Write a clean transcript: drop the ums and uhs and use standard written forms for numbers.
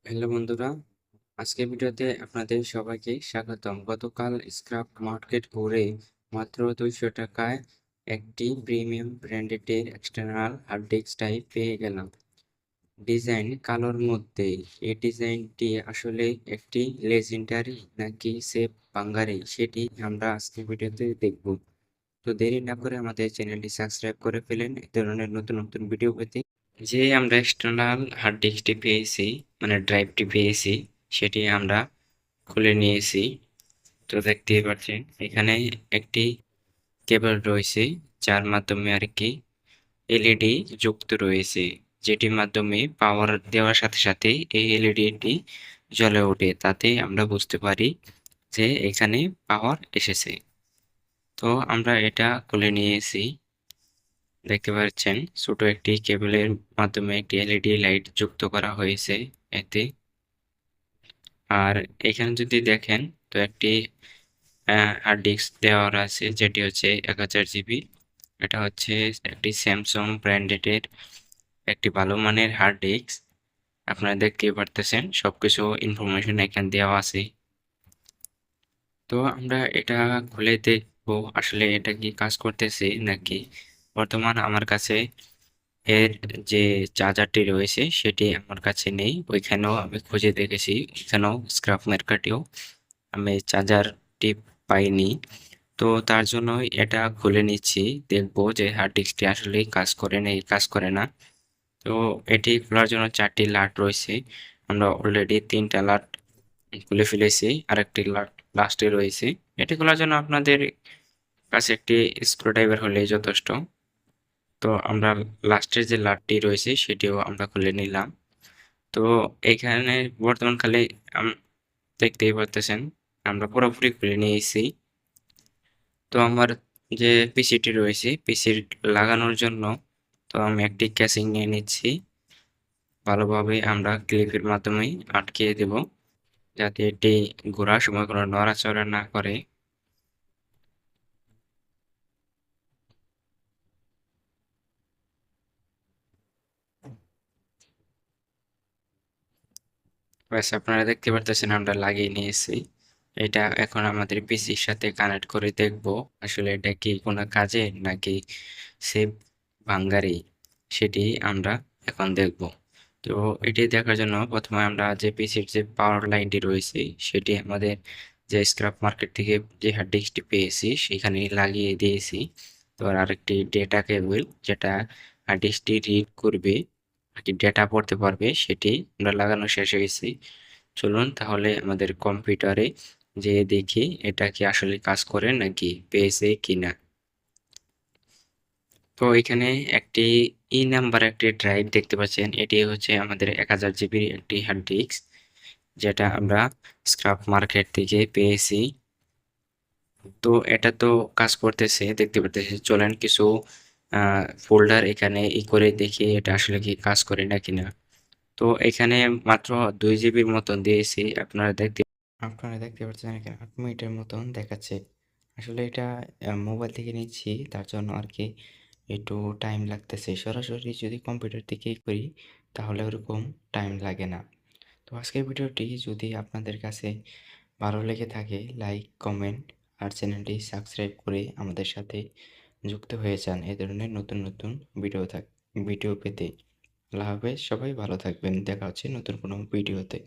Hello বন্ধুরা, আজকের ভিডিওতে আপনাদের সবাইকে স্বাগতম। গতকাল স্ক্র্যাপ মার্কেট ঘুরে মাত্র 200 টাকায় একটি প্রিমিয়াম ব্র্যান্ডেডের এক্সটার্নাল হার্ড ডিস্ক টাইপ পেয়ে গেলাম। ডিজাইন কালোর মধ্যে। এই ডিজাইনটি আসলে একটি লেজেন্ডারি নাকি সেফ বাঙ্গারি, সেটি আমরা আজকের ভিডিওতে দেখব। তো দেরি না করে আমাদের চ্যানেলটি সাবস্ক্রাইব করে ফেলেন এই ধরনের নতুন নতুন ভিডিও পেতে। যে আমরা এক্সটার্নাল হার্ড ডিস্কটি পেয়েছি, মানে ড্রাইভটি পেয়েছি, সেটি আমরা খুলে নিয়েছি। তো দেখতেই পাচ্ছেন এখানে একটি কেবল রয়েছে, যার মাধ্যমে আর কি এলইডি যুক্ত রয়েছে, যেটির মাধ্যমে পাওয়ার দেওয়ার সাথে সাথে এই এলইডিটি জ্বলে ওঠে। তাতে আমরা বুঝতে পারি যে এখানে পাওয়ার এসেছে। তো আমরা এটা খুলে নিয়েছি। দেখতে পাচ্ছেন ছোট একটি কেবলের মাধ্যমে একটি এলইডি লাইট যুক্ত করা হয়েছে এতে। আর এখানে যদি দেখেন তো একটি হার্ড ডিস্ক দেওয়া আছে, যেটি হচ্ছে 1000 জিবি। এটা হচ্ছে একটি স্যামসাং ব্র্যান্ডেডের একটি ভালো মানের হার্ড ডিস্ক। আপনারা দেখতেই পারতেছেন সবকিছু ইনফরমেশন এখানে দেওয়া আছে। তো আমরা এটা খুলে দেখবো আসলে এটা কি কাজ করতেছে নাকি। বর্তমান আমার কাছে এর যে চার্জারটি রয়েছে সেটি আমার কাছে নেই। ওইখানেও আমি খুঁজে দেখেছি, এখানেও স্ক্র্যাপ মার্কেটেও আমি চার্জারটি পাইনি। তো তার জন্যই এটা খুলে নিচ্ছি, দেখবো যে হার্ড ডিস্কটি আসলে কাজ করে নাকি কাজ করে না। তো এটি খোলার জন্য 4টি লাট রয়েছে। আমরা অলরেডি 3টা লাট খুলে ফেলেছি, আরেকটি লাট লাস্টে রয়েছে। এটি খোলার জন্য আপনাদের কাছে একটি স্ক্রুড্রাইভার হলেই যথেষ্ট। তো আমরা লাস্টের যে লাটটি রয়েছে সেটিও আমরা খুলে নিলাম। তো এখানে বর্তমান কালে দেখতেই পারতেছেন আমরা পুরোপুরি খুলে নিয়েছি। তো আমার যে পিসিটি রয়েছে, পিসির লাগানোর জন্য তো আমি একটি ক্যাসিং নিয়ে নিচ্ছি। ভালোভাবে আমরা ক্লিপের মাধ্যমেই আটকে দেব, যাতে এটি ঘোরার সময় কোনো নড়াচড়া না করে। ব্যাস আপনারা দেখতে পারতেছেন আমরা লাগিয়ে নিয়েছি। এটা এখন আমাদের পিসির সাথে কানেক্ট করে দেখব আসলে এটা কি কোনো কাজে নাকি সেভ ভাঙ্গারি, সেটি আমরা এখন দেখব। তো এটি দেখার জন্য প্রথমে আমরা যে পিসির যে পাওয়ার লাইনটি রয়েছে সেটি আমাদের যে স্ক্র্যাপ মার্কেট থেকে যে হার্ড ডিস্কটি পেয়েছি সেখানে লাগিয়ে দিয়েছি। তো আরেকটি ডেটা কেবল যেটা হার্ড ডিস্কটি রিড করবে আর কি ডেটা পড়তে পারবে, সেটি আমরা লাগানো শেষ হয়েছে। চলুন তাহলে আমাদের কম্পিউটারে যেয়ে দেখি এটা কি আসলে কাজ করে নাকি পেয়েছে কিনা। তো এখানে একটি নাম্বার একটি ড্রাইভ দেখতে পাচ্ছেন, এটি হচ্ছে আমাদের 1000 জিবির একটি হার্ড ডিস্ক, যেটা আমরা স্ক্র্যাপ মার্কেট থেকে পেয়েছি। তো এটা তো কাজ করতেছে দেখতে পারতেছি। চলেন কিছু ফোল্ডার এখানে করে দেখি এটা আসলে কি কাজ করে নাকি না। তো এখানে মাত্র 2 জিবির মতন দিয়েছি। আপনারা দেখতে পাচ্ছেন এখানে 8 মিনিটের মতন দেখাচ্ছে। আসলে এটা মোবাইল থেকে নিচ্ছি, তার জন্য আর কি একটু টাইম লাগতেছে। সরাসরি যদি কম্পিউটার থেকেই করি তাহলে ওরকম টাইম লাগে না। তো আজকের ভিডিওটি যদি আপনাদের কাছে ভালো লেগে থাকে, লাইক, কমেন্ট আর চ্যানেলটি সাবস্ক্রাইব করে আমাদের সাথে যুক্ত হয়ে যান এই ধরনের নতুন নতুন ভিডিও পেতে। আল্লাহ হাফেজ, সবাই ভালো থাকবেন। দেখা হচ্ছে নতুন কোনো ভিডিওতে।